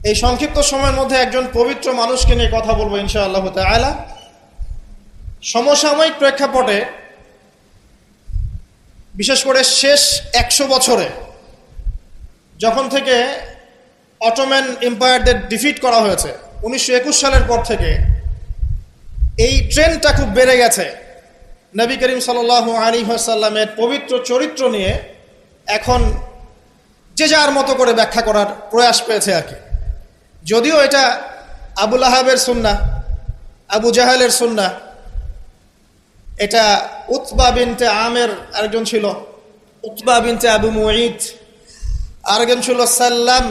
এই সংক্ষিপ্ত সময়ের মধ্যে একজন পবিত্র মানুষকে নিয়ে কথা বলবো ইনশাআল্লাহ তাআলা। সমসাময়িক প্রেক্ষাপটে বিশেষ করে শেষ 100 বছরে যখন থেকে অটোম্যান এম্পায়ারদের ডিফিট করা হয়েছে 1921 সালের পর থেকে এই ট্রেন্ডটা খুব বেড়ে গেছে। নবী করিম সাল্লাল্লাহু আলাইহি ওয়াসাল্লামের পবিত্র চরিত্র নিয়ে এখন যে যার মতো করে ব্যাখ্যা করার প্রয়াস পেয়েছে আর কি। যদিও এটা আবু লাহাবের সুন্নাহ, আবু জাহেলের সুন্নাহ, এটা উতবা বিনতে আমের আরেকজন ছিল, উতবা বিনতে আবু মুঈদ, আরেকজন ছিল সাল্লাম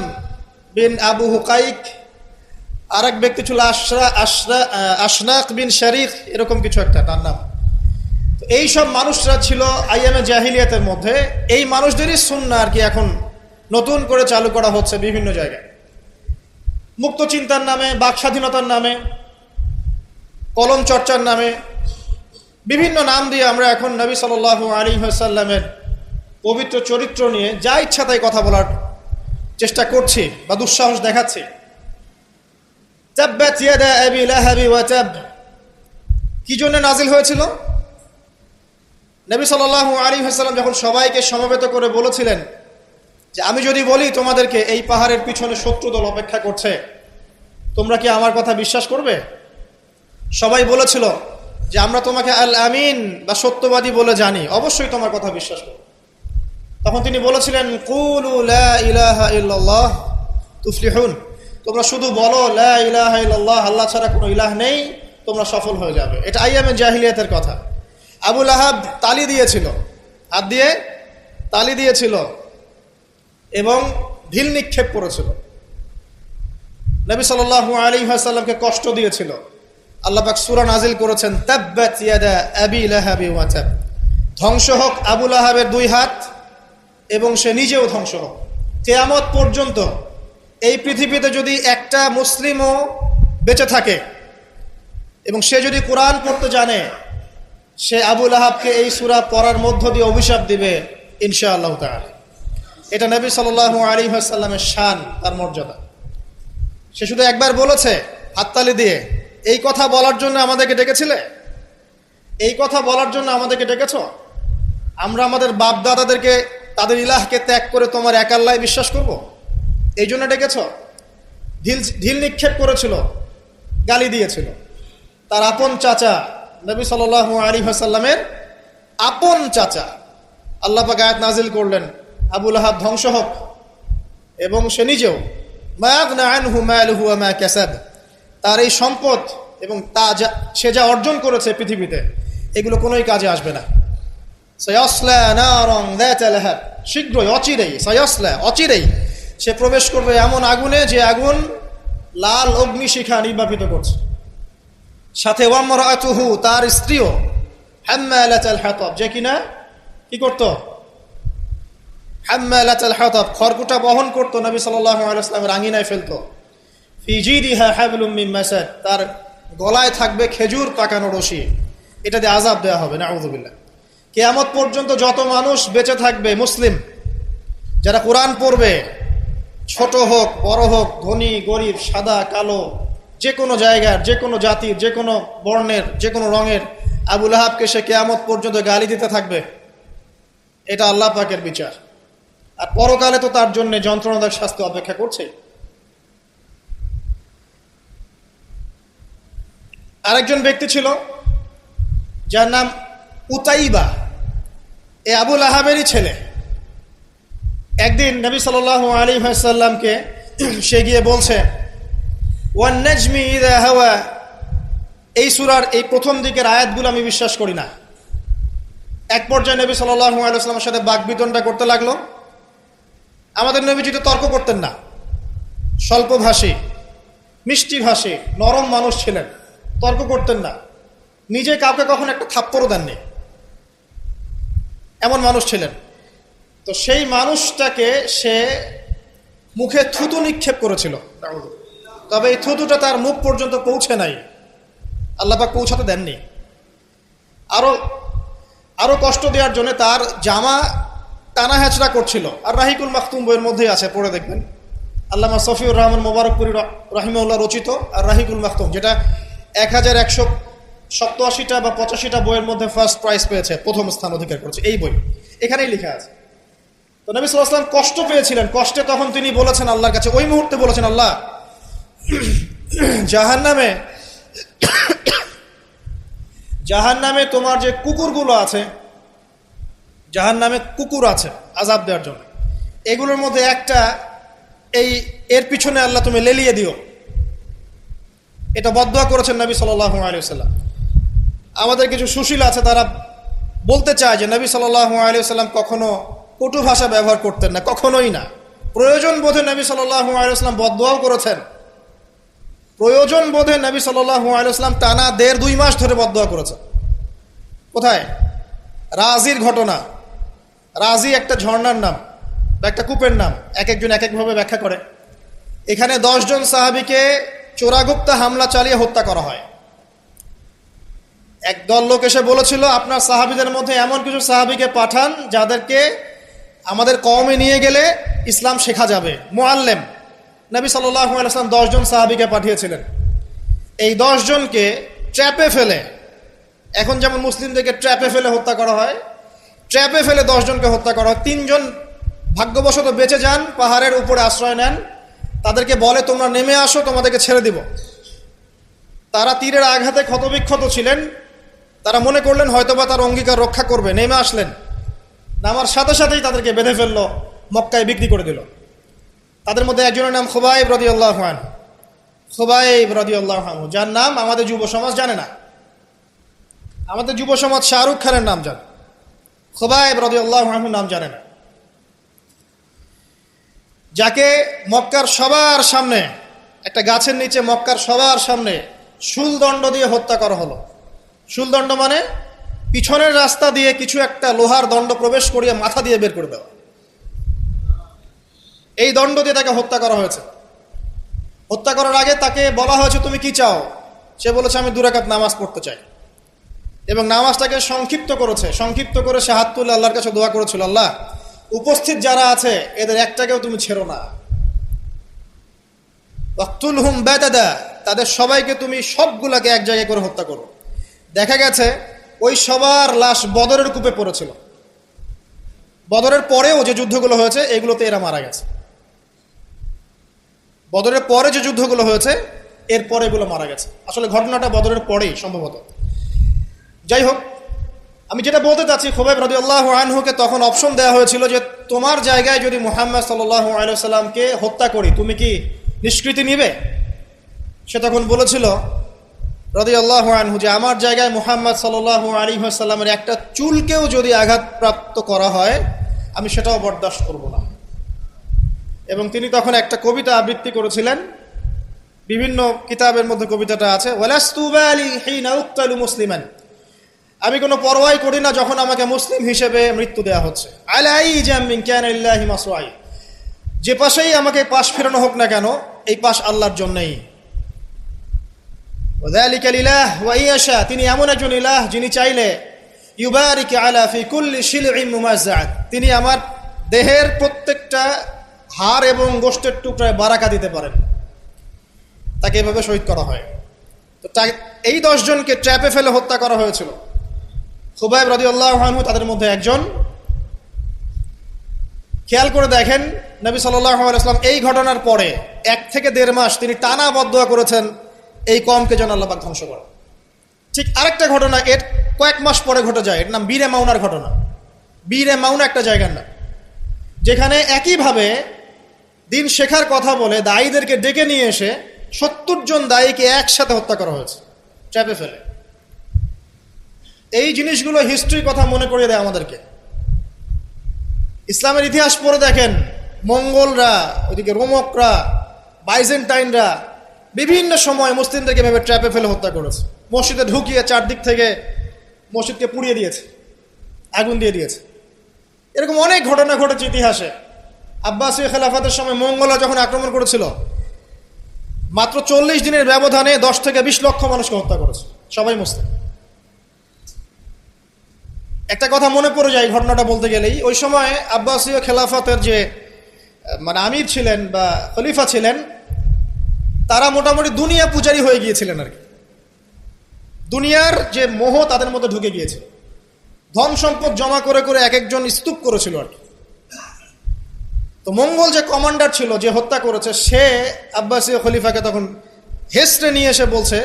বিন আবু হুকাইক, আরেক ব্যক্তি ছিল আশনাক বিন শারিক, এরকম কিছু একটা তার নাম। এই সব মানুষরা ছিল আইয়ামে জাহিলিয়াতের মধ্যে। এই মানুষদেরই সুন্নাহ আর কি এখন নতুন করে চালু করা হচ্ছে বিভিন্ন জায়গায়, মুক্ত চিন্তার নামে, বাক স্বাধীনতার নামে, কলম চর্চার নামে, বিভিন্ন নাম দিয়ে আমরা এখন নবী সাল্লাল্লাহু আলাইহি ওয়াসাল্লামের পবিত্র চরিত্র নিয়ে যা ইচ্ছা তাই কথা বলার চেষ্টা করছি বা দুঃসাহস দেখাচ্ছি। তাব্বাত ইয়াদা আবি লাহাবি ওয়া তাব কি জন্য নাজিল হয়েছিল? নবী সাল্লাল্লাহু আলাইহি ওয়াসাল্লাম যখন সবাইকে সমবেত করে বলেছিলেন যে আমি যদি বলি তোমাদেরকে এই পাহাড়ের পিছনে শত্রু দল অপেক্ষা করছে, তোমরা কি আমার কথা বিশ্বাস করবে? সবাই বলেছিল যে আমরা তোমাকে আল আমিন বা সত্যবাদী বলে জানি, অবশ্যই তোমার কথা বিশ্বাস করব। তখন তিনি বলেছিলেন কুলু লা ইলাহা ইল্লাল্লাহ তুফলিহুন, তোমরা শুধু বলো লা ইলাহা ইল্লাল্লাহ, আল্লাহ ছাড়া কোনো ইলাহ নেই, তোমরা সফল হয়ে যাবে। এটা আইয়ামে জাহিলিয়াতের কথা। আবু লাহাব তালি দিয়েছিল, হাত দিয়ে তালি দিয়েছিল এবং ঢিল নিক্ষেপ করেছিল, নবী সাল্লাল্লাহু আলাইহি ওয়াসাল্লামকে কষ্ট দিয়েছিল। আল্লাহ পাক সূরা নাজিল করেছেন তাব্বাত ইয়াদা আবি লাহাবি ওয়া তাব, ধ্বংস হোক আবু লাহাবের দুই হাত এবং সে নিজেও ধ্বংস হোক। কিয়ামত পর্যন্ত এই পৃথিবীতে যদি একটা মুসলিমও বেঁচে থাকে এবং সে যদি কোরআন পড়তে জানে, সে আবু লাহাবকে এই সূরা পড়ার মধ্য দিয়ে অভিশাপ দিবে ইনশাআল্লাহ তাআলা। এটা নবী সাল্লাল্লাহু আলাইহি ওয়াসাল্লামের শান, তার মর্যাদা। সে শুধু একবার বলেছে হাততালি দিয়ে, এই কথা বলার জন্য আমাদেরকে ডেকেছিলে? এই কথা বলার জন্য আমাদেরকে ডেকেছ? আমরা আমাদের বাপ দাদাদেরকে, তাদের ইলাহকে ত্যাগ করে তোমার এক আল্লাহয় বিশ্বাস করব, এই জন্য ডেকেছ? ঢিল নিক্ষেপ করেছিল, গালি দিয়েছিল। তার আপন চাচা নবী সাল্লাল্লাহু আলাইহি ওয়াসাল্লামের আপন চাচা, আল্লাহ পাক আয়াত নাজিল করলেন আবু লাহাব ধ্বংস হোক এবং সে নিজেও, মা আগনা আনহু মালুহু ওয়া মা কাসাব, তার এই সম্পদ এবং সে যা অর্জন করেছে পৃথিবীতে, এগুলো কোনোই কাজে আসবে না। সায়াসলা নারান যাতা লাহাব, শীঘ্রই অচিরেই সে প্রবেশ করবে এমন আগুনে যে আগুন লাল অগ্নিশিখা নির্বাপিত করছে। সাথে ওয়ামরাতুহু, তার স্ত্রীও, হাম্মালাতাল হাতাব, যে কিনা কি করত? হাম্মালাতাল হাতাব, খড়কুটা বহন করত, নবী সাল্লাল্লাহু আলাইহি ওয়াসাল্লামের আঙিনায় ফেলতো। ফি জিদিহা হাবলুম মিন মাসাদ, তার গলায় থাকবে খেজুর পাকানো রশি, এটা দিয়ে আযাব দেওয়া হবে, নাউযুবিল্লাহ। কিয়ামত পর্যন্ত যত মানুষ বেঁচে থাকবে মুসলিম, যারা কোরআন পড়বে, ছোট হোক বড় হোক, ধনী গরিব, সাদা কালো, যে কোনো জায়গার, যে কোনো জাতির, যে কোনো বর্ণের, যে কোনো রঙের, আবু লাহাবকে সে কিয়ামত পর্যন্ত গালি দিতে থাকবে। এটা আল্লাহ পাকের বিচার। আর পরকালে তো তার জন্য যন্ত্রণাদায়ক শাস্তি অপেক্ষা করছে। আরেকজন ব্যক্তি ছিল যার নাম উতাইবা, এ আবু লাহাবেরই ছেলে। একদিন নবী সাল্লাল্লাহু আলাইহি ওয়াসাল্লামকে সে গিয়ে বলছে ওয়ান নাজমি ইযা হাওয়া, এই সূরার এই প্রথম দিকের আয়াতগুলো আমি বিশ্বাস করি না। এক পর্যায়ে নবী সাল্লাল্লাহু আলাইহি ওয়াসাল্লামের সাথে বাকবিতণ্ডা করতে লাগলো। আমাদের নবীজি তো তর্ক করতেন না, স্বল্পভাষী, মিষ্টিভাষী, নরম মানুষ ছিলেন, তর্ক করতেন না, নিজে কাউকে কখনো একটা থাপ্পড়ও দেননি, এমন মানুষ ছিলেন। তো সেই মানুষটাকে সে মুখে থুতু নিক্ষেপ করেছিল, তবে এই থুতুটা তার মুখ পর্যন্ত পৌঁছে নাই, আল্লাহ পাক পৌঁছাতে দেননি। আরো কষ্ট দেওয়ার জন্য তার জামা টানা হেঁচড়া করছিল। আর রাহিকুল মাখতুম বইয়ের মধ্যেই আছে, পড়ে দেখবেন। আল্লামা সফিউর রহমান মোবারকপুরি রাহিমাহুল্লাহ রচিত আর রাহিকুল মাখতুম, যেটা 1187টা বা 85টা বইয়ের মধ্যে ফার্স্ট প্রাইজ পেয়েছে, প্রথম স্থান অধিকার করেছে এই বই। এখানেই লেখা আছে। তো নবী সাল্লাল্লাহু আলাইহি ওয়াসাল্লাম কষ্ট পেয়েছিলেন, কষ্টে তখন তিনি বলেছেন আল্লাহর কাছে, ওই মুহূর্তে বলেছেন, আল্লাহ জাহান্নামে তোমার যে কুকুরগুলো আছে, জাহান্নামে কুকুর আছে আযাব দেওয়ার জন্য, এগুলোর মধ্যে একটা এর পিছনে আল্লাহ তুমি লেলিয়ে দিও। এটা বদদুয়া করেছেন নবী সাল্লাল্লাহু আলাইহি ওয়াসাল্লাম। আমাদের কিছু সুশীল আছে, তারা বলতে চায় যে নবী সাল্লাল্লাহু আলাইহি ওয়াসাল্লাম কখনো কটু ভাষা ব্যবহার করতেন না, কখনোই না। প্রয়োজন বোধে নবী সাল্লাল্লাহু আলাইহি ওয়াসাল্লাম বদদুয়াও করেছেন। প্রয়োজন বোধে নবী সাল্লাল্লাহু আলাইহি ওয়াসাল্লাম টানা 1.5-2 মাস ধরে বদদুয়া করেছেন। কোথায়? রাজির ঘটনা। রাজি একটা ঝর্ণার নাম বা একটা কূপের নাম, এক একজন এক একভাবে ব্যাখ্যা করে। এখানে 10 জন সাহাবীকে চোরাগুপ্তা হামলা চালিয়ে হত্যা করা হয়। একদল লোক এসে বলেছিল, আপনার সাহাবীদের মধ্যে এমন কিছু সাহাবীকে পাঠান যাদেরকে আমাদের কওমে নিয়ে গেলে ইসলাম শেখা যাবে, মুআল্লিম। নবী সাল্লাল্লাহু আলাইহি ওয়াসাল্লাম 10 জন সাহাবীকে পাঠিয়েছিলেন। এই 10 জনকে ট্র্যাপে ফেলে, এখন যেমন মুসলিমদেরকে ট্র্যাপে ফেলে হত্যা করা হয়, ট্র্যাপে ফেলে 10 জনকে হত্যা করা হয়। 3 জন ভাগ্যবশত বেঁচে যান, পাহাড়ের উপরে আশ্রয় নেন। তাদেরকে বলে, তোমরা নেমে আসো, তোমাদেরকে ছেড়ে দিব। তারা তীরের আঘাতে ক্ষতবিক্ষত ছিলেন, তারা মনে করলেন হয়তোবা তার অঙ্গীকার রক্ষা করবে, নেমে আসলেন। নামার সাথে সাথেই তাদেরকে বেঁধে ফেললো, মক্কায় বিক্রি করে দিল। তাদের মধ্যে একজনের নাম খুবাইব রাদিয়াল্লাহু আনহু। খুবাইব রাদিয়াল্লাহু আনহু, যার নাম আমাদের যুব সমাজ জানে না। আমাদের যুব সমাজ শাহরুখ খানের নাম জানে, খুবাইব রাদিয়াল্লাহু আনহু নাম জানে না। যাকে মক্কার সবার সামনে, একটা গাছের নিচে মক্কার সবার সামনে শুলদণ্ড দিয়ে হত্যা করা হলো। শুলদণ্ড মানে পিছনের রাস্তা দিয়ে কিছু একটা লোহার দণ্ড প্রবেশ করিয়ে মাথা দিয়ে বের করে দেওয়া। এই দণ্ড দিয়ে তাকে হত্যা করা হয়েছে। হত্যা করার আগে তাকে বলা হয়েছে, তুমি কি চাও? সে বলেছে, আমি 2 রাকাত নামাজ পড়তে চাই। এবং নামাজটাকে সংক্ষিপ্ত করেছে। সংক্ষিপ্ত করে সে হাত তুলে আল্লাহর কাছে দোয়া করেছিল, আল্লাহ উপস্থিত যারা আছে এদের একটাকেও তুমি ছেড়ো না। ওয়াকতুলহুম বাতাদা, তাদের সবাইকে তুমি সবগুলাকে এক জায়গায় করে হত্যা করো। দেখা গেছে ওই সবার লাশ বদরের কূপে পড়েছিল। বদরের পরেও যে যুদ্ধগুলো হয়েছে এগুলোতে এরা মারা গেছে। বদরের পরে যে যুদ্ধগুলো হয়েছে এর পরে এগুলো মারা গেছে। আসলে ঘটনাটা বদরের পরেই সম্ভবত। যাই হোক, আমি যেটা বলতে চাচ্ছি, খুবাইব রাদিয়াল্লাহু আনহুকে তখন অপশন দেওয়া হয়েছিল যে তোমার জায়গায় যদি মুহাম্মদ সাল্লাল্লাহু আলাইহি ওয়াসাল্লামকে হত্যা করি, তুমি কি নিষ্কৃতি নিবে? সে তখন বলেছিল রাদিয়াল্লাহু আনহু যে আমার জায়গায় মুহাম্মদ সাল্লাল্লাহু আলাইহি ওয়াসাল্লামের একটা চুলকেও যদি আঘাতপ্রাপ্ত করা হয় আমি সেটাও বরদাস্ত করব না। এবং তিনি তখন একটা কবিতা আবৃত্তি করেছিলেন, বিভিন্ন কিতাবের মধ্যে কবিতাটা আছে, ওয়ালাস্তু বালি হিনা উক্তালু মুসলিমান, আমি কোনো পরোয়াই করি না যখন আমাকে মুসলিম হিসেবে মৃত্যু দেওয়া হচ্ছে। আলাই জামিন কানা লিল্লাহি মাসরাই, যে পাশেই আমাকে পাশ ফেরানো হোক না কেন, এই পাশ আল্লাহর জন্যই। ওয়াযালিকা লিলাহ ওয়া ইয়াশা, তিনি এমন একজন ইলাহ যিনি চাইলে ইউবারিক আলা ফি কুল্লি শিলইন মুমাজ্জাত, তিনি আমার দেহের প্রত্যেকটা হাড় এবং গোশতের টুকরায় বারাকা দিতে পারেন। তাকে এভাবে শহীদ করা হয়। তো এই 10 জনকে ট্র্যাপে ফেলে হত্যা করা হয়েছিল। খুবাইব রাদিয়াল্লাহু আনহু তাদের মধ্যে একজন। খেয়াল করে দেখেন, নবী সাল্লাল্লাহু আলাইহি ওয়াসাল্লাম এই ঘটনার পরে 1 থেকে 1.5 মাস তিনি টানা বদদুয়া করেছেন এই কওমকে যেন আল্লাহ পাক ধ্বংস করে। ঠিক আরেকটা ঘটনা এর কয়েক মাস পরে ঘটে যায়, এর নাম বীরে মাউনার ঘটনা। বীরে মাউনা একটা জায়গার নাম, যেখানে একইভাবে দিন শেখার কথা বলে দায়ীদেরকে ডেকে নিয়ে এসে 70 জন দায়ীকে একসাথে হত্যা করা হয়েছে ট্র্যাপে ফেলে। এই জিনিসগুলো হিস্ট্রির কথা মনে করিয়ে দেয় আমাদেরকে। ইসলামের ইতিহাস পড়ে দেখেন, মঙ্গলরা, ওইদিকে রোমকরা, বাইজেন্টাইনরা বিভিন্ন সময় মুসলিমদেরকে ভেবে ট্র্যাপে ফেলে হত্যা করেছে। মসজিদে ঢুকিয়ে চারদিক থেকে মসজিদকে পুড়িয়ে দিয়েছে, আগুন দিয়ে দিয়েছে। এরকম অনেক ঘটনা ঘটেছে ইতিহাসে। আব্বাসীয় খেলাফতের সময় মঙ্গলরা যখন আক্রমণ করেছিল, মাত্র 40 দিনের ব্যবধানে 10 থেকে 20 লক্ষ মানুষকে হত্যা করেছে, সবাই মুসলিম। একটা কথা মনে পড়ে যায় ঘটনাটা বলতে গেলেই, ওই সময় আব্বাসীয় খেলাফতের যে মানে আমির ছিলেন বা খলিফা ছিলেন, তারা মোটামুটি দুনিয়া পূজারী হয়ে গিয়েছিলেন আর কি। দুনিয়ার যে মোহ তাদের মধ্যে ঢুকে গিয়েছিল, ধন সম্পদ জমা করে করে এক একজন স্তূপ করেছিল আর কি। তো মঙ্গল যে কমান্ডার ছিল, যে হত্যা করেছে, সে আব্বাসীয় খলিফাকে তখন হেসড়ে নিয়ে এসে বলছে,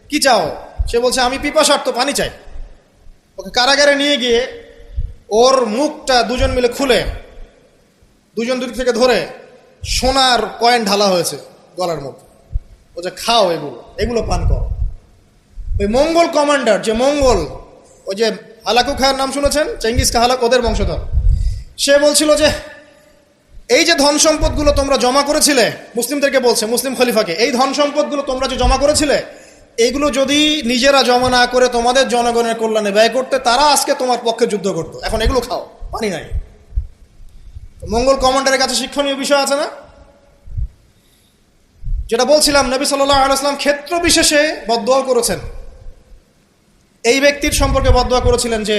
কি চাও? সে বলছে, আমি পিপাসার্ত, পানি চাই। ওকে কারাগারে নিয়ে গিয়ে ওর মুখটা দুজন মিলে খুলে, দুজন দুদিক থেকে ধরে সোনার কয়েন ঢালা হয়েছে গলার মধ্যে। ও যে খাও, এগুলো পান করো। ওই মঙ্গল কমান্ডার, যে মঙ্গল, ওই যে হালাকু খায়ের নাম শুনেছেন, চেঙ্গিস খা হালাক, ওদের বংশধর, সে বলছিল যে এই যে ধন সম্পদগুলো তোমরা জমা করেছিলে, মুসলিমদেরকে বলছে, মুসলিম খলিফাকে, এই ধন সম্পদগুলো তোমরা যে জমা করেছিলে, এইগুলো যদি নিজেরা জমা না করে তোমাদের জনগণের কল্যাণে ব্যয় করতে, তারা আজকে তোমার পক্ষে যুদ্ধ করতো। এখন এগুলো খাও, পানি নাই। মঙ্গল কমান্ডারের কাছে শিক্ষণীয় বিষয় আছে না? যেটা বলছিলাম, নবী সাল্লাল্লাহু আলাইহি ওয়াসাল্লাম ক্ষেত্র বিশেষে বদদোয়া করেছেন। এই ব্যক্তির সম্পর্কে বদদোয়া করেছিলেন যে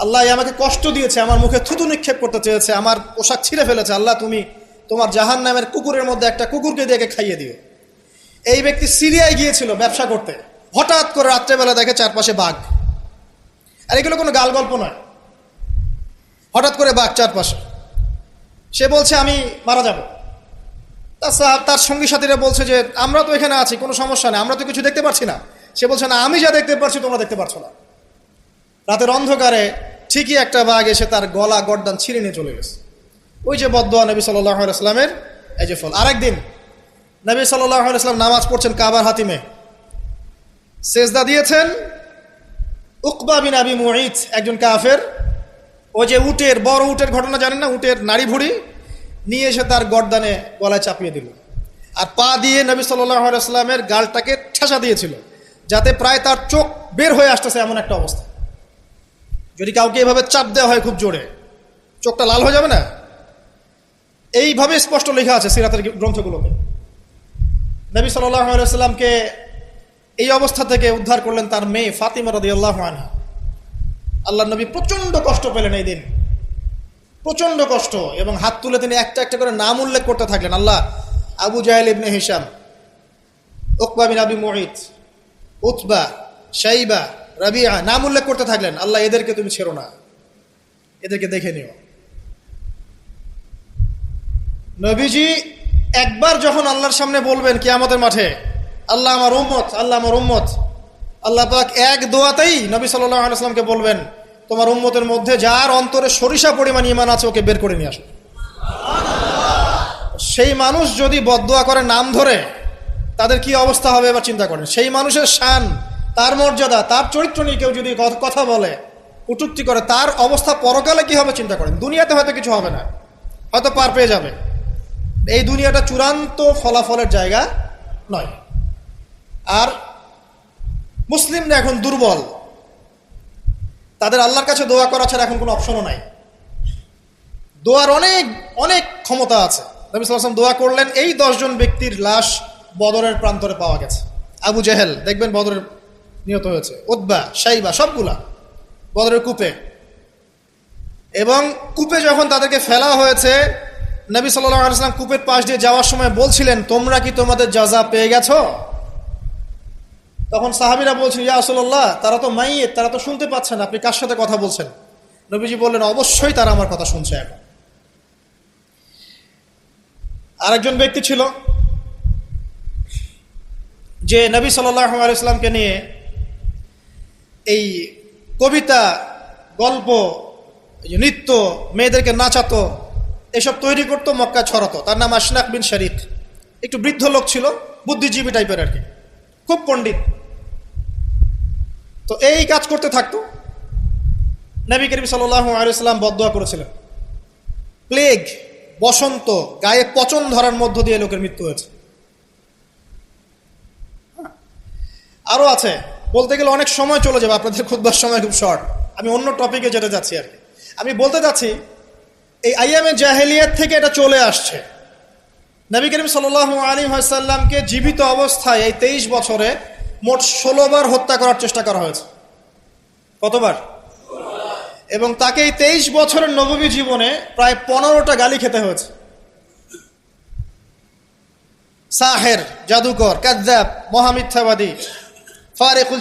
আল্লাহ আমাকে কষ্ট দিয়েছে, আমার মুখে থুতু নিক্ষেপ করতে চেয়েছে, আমার পোশাক ছিঁড়ে ফেলেছে, আল্লাহ তুমি তোমার জাহান্নামের কুকুরের মধ্যে একটা কুকুরকে দিয়ে খাইয়ে দিও। এই ব্যক্তি সিরিয়ায় গিয়েছিল ব্যবসা করতে, হঠাৎ করে রাত্রেবেলা দেখে চারপাশে বাঘ। আর এগুলো কোনো গাল গল্প নয়, হঠাৎ করে বাঘ চারপাশে। সে বলছে আমি মারা যাব। তার সঙ্গী সাথীরা বলছে যে আমরা তো এখানে আছি, কোনো সমস্যা নেই, আমরা তো কিছু দেখতে পাচ্ছি না। সে বলছে না, আমি যা দেখতে পাচ্ছি তোমরা দেখতে পাচ্ছ না। রাতের অন্ধকারে ঠিকই একটা বাঘ এসে তার গলা গর্দান ছিঁড়ে নিয়ে চলে গেছে। ওই যে বদদোয়া নবী সাল্লাল্লাহু আলাইহি ওয়াসাল্লামের, এই যে ফল। আরেকদিন নবী সাল্লাল্লাহু আলাইহি ওয়াসাল্লাম নামাজ পড়ছেন কাবার হাতিমে, সেজদা দিয়েছেন। উকবা বিন আবি মুঈত, একজন কাফের, ওই যে উটের, বড় উটের ঘটনা জানেন না, উটের নাড়ি ভুড়ি নিয়ে এসে তার গর্দানে গলায় চাপিয়ে দিল, আর পা দিয়ে নবী সাল্লাল্লাহু আলাইহি ওয়াসাল্লামের গালটাকে ঠেসা দিয়েছিল, যাতে প্রায় তার চোখ বের হয়ে আসতেছে এমন একটা অবস্থা। যদি কাউকে এভাবে চাপ দেওয়া হয় খুব জোরে, চোখটা লাল হয়ে যাবে না? এইভাবে স্পষ্ট লেখা আছে সিরাতের গ্রন্থগুলোতে। নবী সাল্লাল্লাহু আলাইহি ওয়াসাল্লামকে এই অবস্থা থেকে উদ্ধার করলেন তার মেয়ে ফাতিমা রাদিয়াল্লাহু আনহা। আল্লাহর নবী প্রচন্ড কষ্ট পেলেন এই দিন, প্রচন্ড কষ্ট, এবং হাত তুলে তিনি একটা একটা করে নাম উল্লেখ করতে থাকলেন। আল্লাহ, আবু জাহেল ইবনে হিশাম, উকবা বিন আবি মুঈত, উতবা, শাইবা, রাবিআ, নাম উল্লেখ করতে থাকলেন। আল্লাহ, এদেরকে তুমি ছেড়ো না, এদেরকে দেখে নিও। নবীজি একবার যখন আল্লাহর সামনে বলবেন কিয়ামতের মাঠে, আল্লাহ আমার উম্মত, আল্লাহ আমার উম্মত, আল্লাহ পাক এক দোয়াতেই নবী সাল্লাল্লাহু আলাইহি ওয়াসাল্লামকে বলবেন, তোমার উম্মতের মধ্যে যার অন্তরে সরিষা পরিমাণ ঈমান আছে ওকে বের করে নিয়ে আসো। সেই মানুষ যদি বদদোয়া করে নাম ধরে, তাদের কি অবস্থা হবে এবার চিন্তা করেন। সেই মানুষের শান, তার মর্যাদা, তার চরিত্র নিয়ে কেউ যদি কথা বলে, কটূক্তি করে, তার অবস্থা পরকালে কি হবে চিন্তা করেন। দুনিয়াতে হয়তো কিছু হবে না, হয়তো পার পেয়ে যাবে, এই দুনিয়াটা চূড়ান্ত ফলাফলের জায়গা নয়। আর মুসলিমরা এখন দুর্বল, তাদের আল্লাহর কাছে দোয়া করা ছাড়া এখন কোনো অপশনও নাই। দোয়ার অনেক অনেক ক্ষমতা আছে। নবী সাল্লাল্লাহু আলাইহি ওয়াসাল্লাম দোয়া করলেন, এই 10 জন ব্যক্তির লাশ বদরের প্রান্তরে পাওয়া গেছে। আবু জেহেল দেখবেন বদরের নিহত হয়েছে, উতবা, শাইবা, সবগুলা বদরের কূপে। এবং কূপে যখন তাদেরকে ফেলা হয়েছে, নবী সাল্লাল্লাহু আলাইহি ওয়াসাল্লাম কূপের পাশ দিয়ে যাওয়ার সময় বলছিলেন, তোমরা কি তোমাদের জাযা পেয়ে গেছো? তখন সাহাবীরা বলছেন, ইয়া রাসূলুল্লাহ, তারা তো মাইয়িত, তারা তো শুনতে পাচ্ছে না, আপনি কার সাথে কথা বলছেন? নবীজি বললেন, অবশ্যই তারা আমার কথা শুনছে এখন। আরেকজন ব্যক্তি ছিল যে নবী সাল্লাল্লাহু আলাইহি ওয়াসাল্লামকে নিয়ে এই কবিতা, গল্প, নৃত্য, মেয়েদেরকে নাচাতো, এসব তৈরি করতো, মক্কা ছড়াতো। তার নাম আশনাক বিন শারিক, একটু বৃদ্ধ লোক ছিল, বুদ্ধিজীবী টাইপের আর কি, খুব পণ্ডিত। তো এই কাজ করতে থাকতো। নবী করিম সাল্লাল্লাহু আলাইহি ওয়াসাল্লাম বদদোয়া করেছিলেন, প্লেগ, বসন্ত, গায়ে পচন ধরার মধ্য দিয়ে লোকের মৃত্যু হয়েছে। আরো আছে, বলতে গেলে অনেক সময় চলে যাবে, আপনাদের খুতবার সময় খুব শর্ট, আমি অন্য টপিকে যেতে যাচ্ছি আর কি। আমি বলতে যাচ্ছি, এই আইয়ামে জাহেলিয়াত থেকে এটা চলে আসছে। নবী করিম সাল্লাল্লাহু আলাইহি ওয়াসাল্লামকে জীবিত অবস্থায় এই 23 বছরে মোট 16 বার হত্যা করার চেষ্টা করা হয়েছে। কতবার? এবং তাকে এই 23 বছরের নববী জীবনে প্রায় 15টা গালি খেতে হয়েছে। সাহের, জাদুকর, কাযযাব, মহামিথ্যাবাদী, ফারিকুল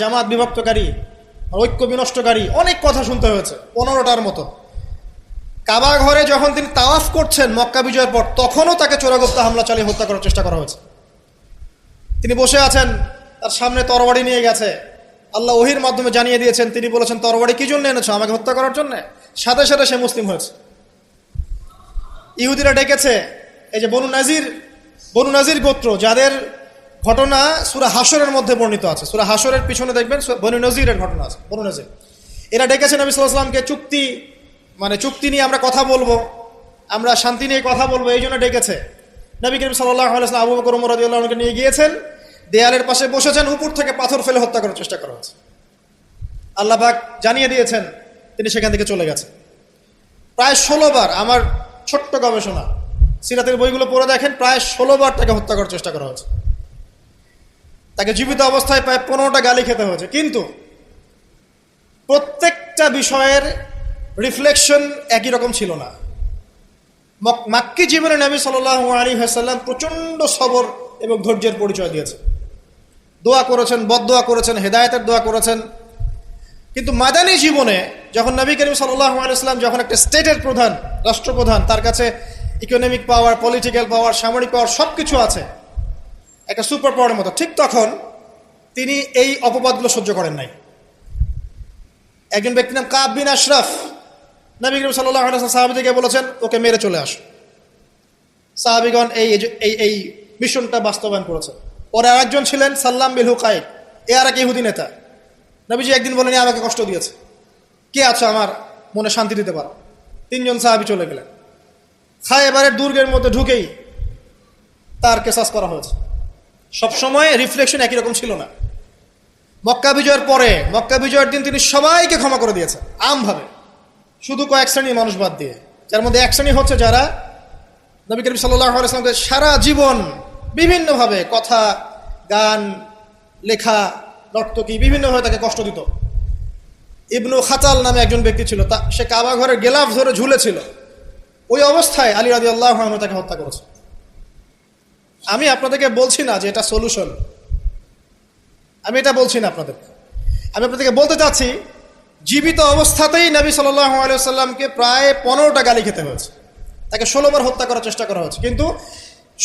জামাত বিভক্তকারী, ঐক্য বিনষ্টকারী, অনেক কথা শুনতে হয়েছে, 15টার মতো। কাবা ঘরে যখন তিনি তাওয়াফ করছেন মক্কা বিজয়ের পর, তখনও তাকে চোরাগুপ্ত হামলা চালিয়ে হত্যা করার চেষ্টা করা হয়েছে। তিনি বসে আছেন, তার সামনে তরবারি নিয়ে গেছে, আল্লাহ ওহির মাধ্যমে জানিয়ে দিয়েছেন, তিনি বলেছেন তরবারি কি জন্য এনেছো? আমাকে হত্যা করার জন্য। সাথে সাথে সে মুসলিম হয়েছে। ইহুদিরা ডেকেছে, এই যে বনু নাজির গোত্র, যাদের ঘটনা সূরা হাশরের মধ্যে বর্ণিত আছে, সূরা হাশরের পিছনে দেখবেন বনু নজিরের ঘটনা আছে। বনু নজির এরা ডেকেছে নবী সাল্লাল্লাহু আলাইহি ওয়াসাল্লামকে, চুক্তি নিয়ে আমরা কথা বলবো, আমরা শান্তি নিয়ে কথা বলবো, এই জন্য ডেকেছে। নবী করিম সাল্লাল্লাহু আলাইহি ওয়াসাল্লাম আবু বকর ওমর রাদিয়াল্লাহু আনহুকে নিয়ে গিয়েছেন, দেয়ালের পাশে বসেছেন, উপর থেকে পাথর ফেলে হত্যা করার চেষ্টা করা হয়েছে। আল্লাহ পাক জানিয়ে দিয়েছেন, তিনি সেখান থেকে চলে গেছেন। প্রায় 16 বার, আমার ছোট্ট গবেষণা, সিরাতের বইগুলো পড়ে দেখেন, প্রায় 16 বার তাকে হত্যা করার চেষ্টা করা হয়েছে। তাকে জীবিত অবস্থায় প্রায় 15টা গালি খেতে হয়েছে। কিন্তু প্রত্যেকটা বিষয়ের রিফ্লেকশন একই রকম ছিল না। মাক্কি জীবনে নবী সাল্লাল্লাহু আলাইহি ওয়াসাল্লাম প্রচন্ড সবর এবং ধৈর্যের পরিচয় দিয়েছে। দোয়া করেছেন, বদদোয়া করেছেন, হেদায়েতের দোয়া করেছেন। কিন্তু মাদানী জীবনে যখন নবী করিম সাল্লাল্লাহু আলাইহি ওয়াসাল্লাম যখন একটা স্টেটের প্রধান, রাষ্ট্রপ্রধান, তার কাছে ইকোনমিক পাওয়ার, পলিটিক্যাল পাওয়ার, সামরিক পাওয়ার সবকিছু আছে, একটা সুপার পাওয়ারের মতো, ঠিক তখন তিনি এই অপবাদগুলো সহ্য করেন নাই। একজন ব্যক্তির নাম কাব বিন আশরাফ, নবী করিম সাল্লাল্লাহু আলাইহি ওয়াসাল্লাম সাহাবীদেরকে বলেছেন, ওকে মেরে চলে আসো। সাহাবীগণ এই মিশনটা বাস্তবায়ন করেছে। পরে আরেকজন ছিলেন সাল্লাম বিল হুকাইক, আর এক ইহুদি নেতা। নবীজি একদিন বলেন, আমাকে কষ্ট দিয়েছে, কে আছো আমার মনে শান্তি দিতে পারো? 3জন সাহাবী চলে গেলেন। খায়বারের দুর্গের মধ্যে ঢুকেই তার কেসাস করা হয়েছে। সবসময় রিফ্লেকশন একই রকম ছিল না। মক্কা বিজয়ের পরে, মক্কা বিজয়ের দিন তিনি সবাইকে ক্ষমা করে দিয়েছেন আমভাবে, শুধু কয়েক শ্রেণীর মানুষ বাদ দিয়ে। যার মধ্যে এক শ্রেণী হচ্ছে যারা নবী করিম সাল্লাল্লাহু আলাইহি ওয়াসাল্লামকে সারা জীবন বিভিন্নভাবে কথা, গান, লেখা, নর্তকী বিভিন্নভাবে তাকে কষ্ট দিত। ইবনু খাতাল নামে একজন ব্যক্তি ছিল, সে কাবা ঘরের গেলাফ ধরে ঝুলেছিল। ওই অবস্থায় আলী রাদিয়াল্লাহু আনহু তাকে হত্যা করেছে। আমি আপনাদেরকে বলছি না যে এটা সলিউশন, আমি এটা বলছি না আপনাদেরকে। আমি আপনাদেরকে বলতে চাচ্ছি, জীবিত অবস্থাতেই নবী সাল্লাল্লাহু আলাইহি ওয়াসাল্লামকে প্রায় 15টা গালি খেতে হয়েছে, তাকে 16 বার হত্যা করার চেষ্টা করা হয়েছে। কিন্তু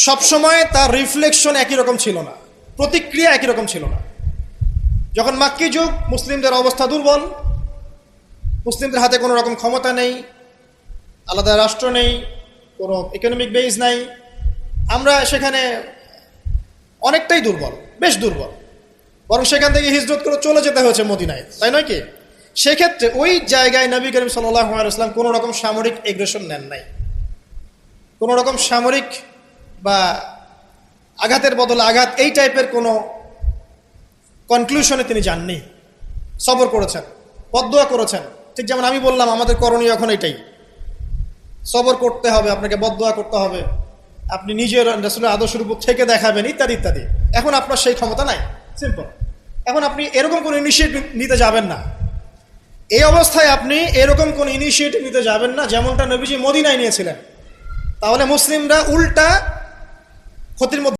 সবসময় তার রিফ্লেকশন একই রকম ছিল না, প্রতিক্রিয়া একই রকম ছিল না। যখন মাক্কি যুগ, মুসলিমদের অবস্থা দুর্বল, মুসলিমদের হাতে কোনো রকম ক্ষমতা নেই, আলাদা রাষ্ট্র নেই, কোনো ইকোনমিক বেস নাই, আমরা সেখানে অনেকটাই দুর্বল, বেশ দুর্বল। বরং সেখান থেকে হিজরত করে চলে যেতে হয়েছে মদিনায়, তাই নয় কি? সেক্ষেত্রে ওই জায়গায় নবী করিম সাল্লাল্লাহু আলাইহি ওয়াসাল্লাম কোনো রকম সামরিক এগ্রেশন নেন নাই, কোনো রকম সামরিক বা আঘাতের বদলে আঘাত, এই টাইপের কোনো কনক্লুশনে তিনি যাননি। সবর করেছেন, বদদোয়া করেছেন। ঠিক যেমন আমি বললাম, আমাদের করণীয় এখন এটাই, সবর করতে হবে, আপনাকে বদদোয়া করতে হবে, আপনি নিজের রাসূলের আদর্শের উপর থেকে দেখাবেন, ইত্যাদি ইত্যাদি। এখন আপনার সেই ক্ষমতা নাই, সিম্পল। এখন আপনি এরকম কোনো ইনিশিয়েটিভ নিতে যাবেন না। এই অবস্থায় আপনি এরকম কোনো ইনিশিয়েটিভ নিতে যাবেন না যেমনটা নবীজি মদিনায় নিয়েছিলেন। তাহলে মুসলিমরা উল্টা ক্ষতির মধ্যে